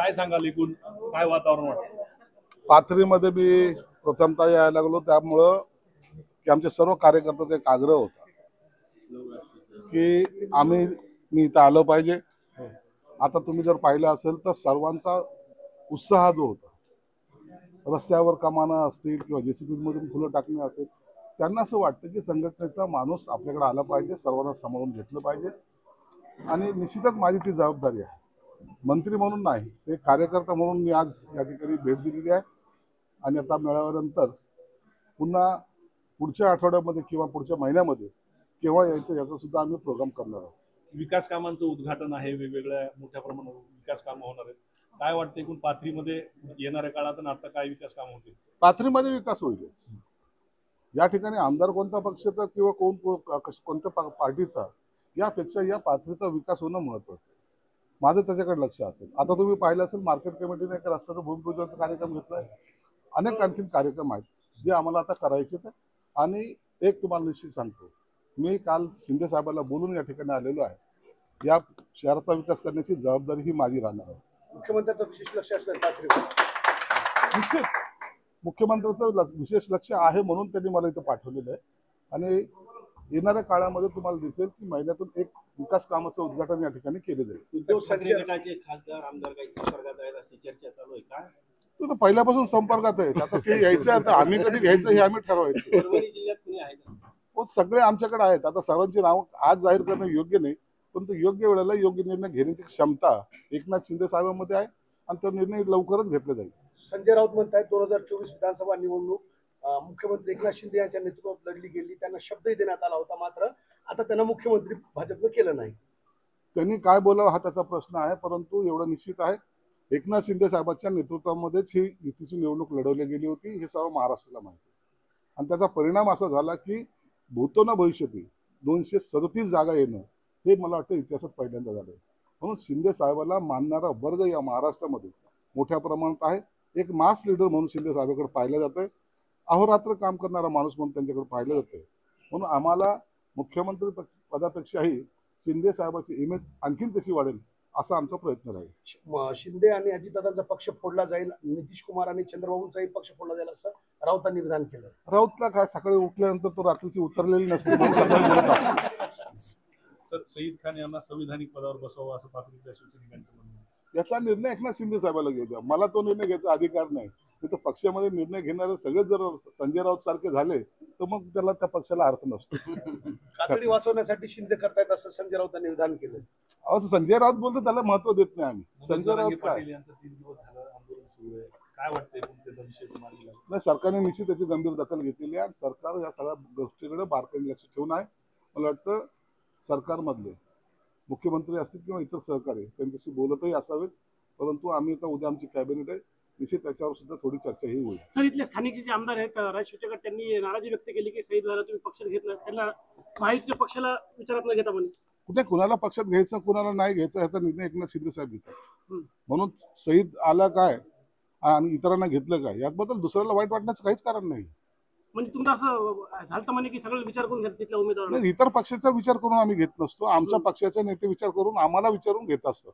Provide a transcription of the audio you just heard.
काय सांगाल एकूण काय वातावरण वाटतं? पाथरीमध्ये मी प्रथमतः यायला लागलो त्यामुळं की आमचे सर्व कार्यकर्त्याचा एक आग्रह होता की मी इथं आलं पाहिजे. आता तुम्ही जर पाहिलं असेल तर सर्वांचा उत्साह जो होता रस्त्यावर कमाना असतील किंवा JCB मधून फुलं टाकणे असेल, त्यांना असं वाटतं की संघटनेचा माणूस आपल्याकडे आला पाहिजे, सर्वांना सांभाळून घेतलं पाहिजे. आणि निश्चितच माझी ती जबाबदारी आहे, मंत्री म्हणून नाही, एक कार्यकर्ता म्हणून मी आज या ठिकाणी भेट दिलेली आहे. आणि आता मेळाव्यानंतर पुन्हा पुढच्या आठवड्यामध्ये किंवा पुढच्या महिन्यामध्ये केव्हा यायचं याचा सुद्धा आम्ही प्रोग्राम करणार आहोत. विकास कामांचं उद्घाटन आहे, वेगवेगळ्या मोठ्या प्रमाणावर विकास कामं होणार आहेत. काय वाटतं एकूण पाथरीमध्ये येणाऱ्या काळात आणि आता काय विकास कामं होतील? पाथरीमध्ये विकास होईल. या ठिकाणी आमदार कोणत्या पक्षाचा किंवा कोणत्या पार्टीचा यापेक्षा या पाथरीचा विकास होणं महत्वाचं आहे. माझं त्याच्याकडे लक्ष असेल. आता तुम्ही पाहिलं असेल मार्केट कमिटीने एक रस्त्याचं भूमिपूजनाचा कार्यक्रम घेतलाय. अनेक आणखीन कार्यक्रम आहेत जे आम्हाला आता करायचे आहेत. आणि एक तुम्हाला निश्चित सांगतो, मी काल शिंदे साहेबांना बोलून या ठिकाणी आलेलो आहे. या शहराचा विकास करण्याची जबाबदारी ही माझी राहणार आहे. मुख्यमंत्र्यांचं विशेष लक्ष असेल पाथरीवर. निश्चित मुख्यमंत्र्यांचं विशेष लक्ष आहे म्हणून त्यांनी मला इथं पाठवलेलं आहे. आणि येणाऱ्या काळामध्ये तुम्हाला दिसेल की महिन्यातून एक विकास कामाचं उद्घाटन या ठिकाणी केले जाईल. उद्धव ठाकरे गटाचे खासदार आमदार काही संपर्कात आहेत अशी चर्चा चालू आहे का? तो पहिल्यापासून संपर्कात आहेत. आता ते यायचं, आता आम्ही कधी घ्यायचं हे आम्ही ठरवायचं. परभणी जिल्ह्यात कुणी आहे का? हो, सगळे आमच्याकडे आहेत. आता सर्वांची नाव आज जाहीर करणं योग्य नाही, परंतु योग्य वेळेला योग्य निर्णय घेण्याची क्षमता एकनाथ शिंदे साहेबांमध्ये आहे आणि तो निर्णय लवकरच घेतला जाईल. संजय राऊत म्हणतात 2024 विधानसभा निवडणूक मुख्यमंत्री एकनाथ शिंदे यांच्या नेतृत्वात लढली गेली. त्यांना शब्दही देण्यात आला होता, मात्र आता त्यांना मुख्यमंत्री भाजपनं केलं नाही. त्यांनी काय बोलावं हा त्याचा प्रश्न आहे, परंतु एवढं निश्चित आहे एकनाथ शिंदे साहेबांच्या नेतृत्वामध्येच ही युतीची निवडणूक लढवली गेली होती. हे सर्व महाराष्ट्राला माहिती आहे. आणि त्याचा परिणाम असा झाला की भूतो न भविष्यती 237 जागा येणं हे मला वाटतं इतिहासात पहिल्यांदा झालं. म्हणून शिंदे साहेबाला मानणारा वर्ग या महाराष्ट्रामध्ये मोठ्या प्रमाणात आहे. एक मास लीडर म्हणून शिंदे साहेबांकडे पाहिलं जातंय. अहोरात्र काम करणारा माणूस म्हणून त्यांच्याकडे पाहिलं जातंय. म्हणून आम्हाला मुख्यमंत्री पदापेक्षाही शिंदे साहेबांची इमेज आणखीन कशी वाढेल असा आमचा प्रयत्न राहील. शिंदे आणि अजितदादांचा पक्ष फोडला जाईल, नितीश कुमार आणि चंद्रबाबूंचाही पक्ष फोडला जाईल असं राऊतांनी विधान केलं. राऊतला काय सकाळी उठल्यानंतर तो रात्रीची उतरलेली नसते म्हणून सकाळी बोलत असतो. सर, सईद खान यांना संविधानिक पदावर बसवावं असं पाथरीच्या शिवसैनिकांचं म्हणणं आहे. याचा निर्णय एकनाथ शिंदे साहेबाला घेऊ द्या. मला तो निर्णय घ्यायचा अधिकार नाही. तिथं पक्षामध्ये निर्णय घेणारे सगळेच जर संजय राऊत सारखे झाले तर मग त्याला त्या पक्षाला अर्थ नसतो. कातडी वाचवण्यासाठी शिंदे करतायत असं संजय राऊतांनी विधान केलं. असं संजय राऊत बोलतो त्याला महत्व देत नाही आम्ही. संजय राऊत काय पाटील यांचं 3 दिवस झालं आंदोलन सुरू आहे. काय वाटतंय त्याचा विषय तुम्हाला? नाही, सरकारने निश्चित त्याची गंभीर दखल घेतलेली आहे. सरकार या सगळ्या गोष्टीकडे बारकाईने लक्ष ठेवून आहे. मला वाटतं सरकारमधले मुख्यमंत्री असतील किंवा इतर सहकारी त्यांच्याशी बोलतही असावेत. परंतु आम्ही आता उद्या आमची कॅबिनेट आहे, निश्चित त्याच्यावर सुद्धा थोडी चर्चाही होईल. सर, इथले स्थानिक जे आमदार आहेत राजशिवचकर त्यांनी नाराजी व्यक्त केली की सईद तुम्ही पक्षात घेतलं, त्यांना महायुतीच्या पक्षाला विचारात न घेता म्हणे. कुठे कुणाला पक्षात घ्यायचं कुणाला नाही घ्यायचं ह्याचा निर्णय एकनाथ शिंदे साहेब घेतात. म्हणून सईद आला काय आणि इतरांना घेतलं काय याबद्दल दुसऱ्याला वाईट वाटण्याचं काहीच कारण नाही. म्हणजे तुमचं असं झालं म्हणे की सगळं विचार करून घेत तिथल्या उमेदवार? नाही, इतर पक्षाचा विचार करून आम्ही घेत नसतो. आमच्या पक्षाचे नेते विचार करून आम्हाला विचारून घेत असतात.